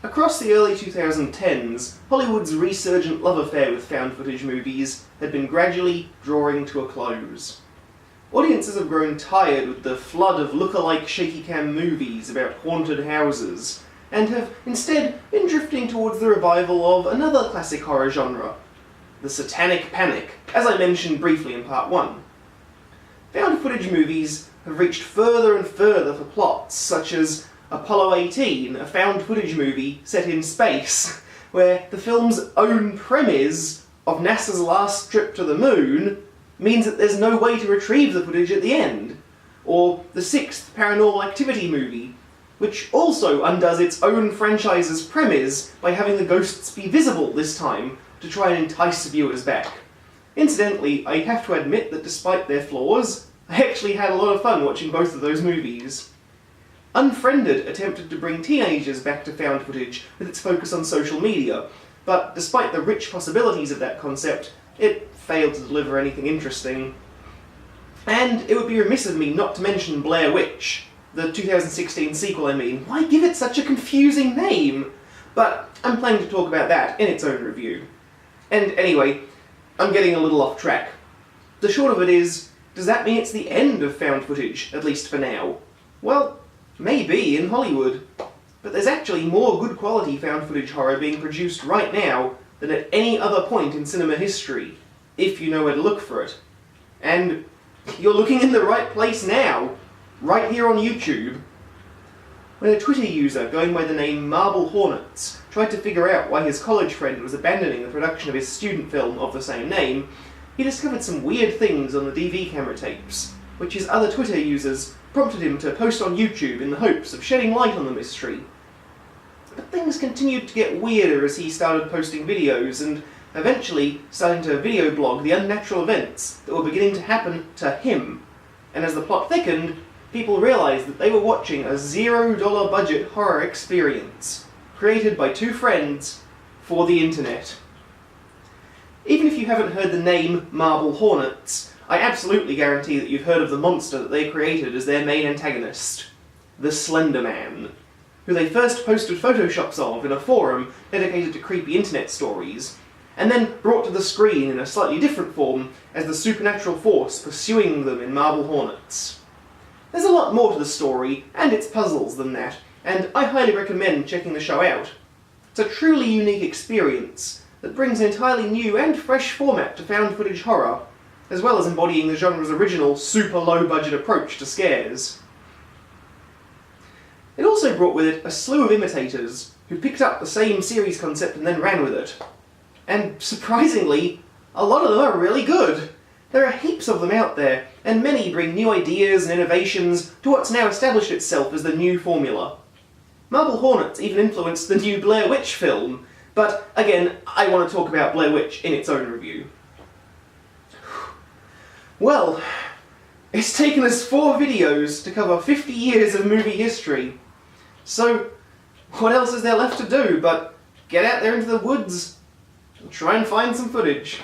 Across the early 2010s, Hollywood's resurgent love affair with found footage movies had been gradually drawing to a close. Audiences have grown tired with the flood of look-alike shaky cam movies about haunted houses, and have instead been drifting towards the revival of another classic horror genre, the satanic panic, as I mentioned briefly in part 1. Found footage movies have reached further and further for plots such as Apollo 18, a found footage movie set in space, where the film's own premise of NASA's last trip to the moon means that there's no way to retrieve the footage at the end. Or the 6th Paranormal Activity movie, which also undoes its own franchise's premise by having the ghosts be visible this time to try and entice viewers back. Incidentally, I have to admit that despite their flaws, I actually had a lot of fun watching both of those movies. Unfriended attempted to bring teenagers back to found footage with its focus on social media, but despite the rich possibilities of that concept, it failed to deliver anything interesting. And it would be remiss of me not to mention Blair Witch, the 2016 sequel I mean. Why give it such a confusing name? But I'm planning to talk about that in its own review. And anyway, I'm getting a little off track. The short of it is, does that mean it's the end of found footage, at least for now? Well, maybe in Hollywood. But there's actually more good quality found footage horror being produced right now than at any other point in cinema history, if you know where to look for it. And you're looking in the right place now, right here on YouTube. When a Twitter user going by the name Marble Hornets tried to figure out why his college friend was abandoning the production of his student film of the same name, he discovered some weird things on the DV camera tapes, which his other Twitter users prompted him to post on YouTube in the hopes of shedding light on the mystery. But things continued to get weirder as he started posting videos, and eventually starting to video blog the unnatural events that were beginning to happen to him. And as the plot thickened, people realised that they were watching a $0 budget horror experience, created by two friends for the internet. Even if you haven't heard the name Marble Hornets, I absolutely guarantee that you've heard of the monster that they created as their main antagonist, the Slender Man, who they first posted photoshops of in a forum dedicated to creepy internet stories, and then brought to the screen in a slightly different form as the supernatural force pursuing them in Marble Hornets. There's a lot more to the story and its puzzles than that, and I highly recommend checking the show out. It's a truly unique experience that brings an entirely new and fresh format to found footage horror, as well as embodying the genre's original super low budget approach to scares. It also brought with it a slew of imitators who picked up the same series concept and then ran with it. And surprisingly, a lot of them are really good. There are heaps of them out there, and many bring new ideas and innovations to what's now established itself as the new formula. Marble Hornets even influenced the new Blair Witch film, but again, I want to talk about Blair Witch in its own review. Well, it's taken us 4 videos to cover 50 years of movie history. So, what else is there left to do but get out there into the woods and try and find some footage?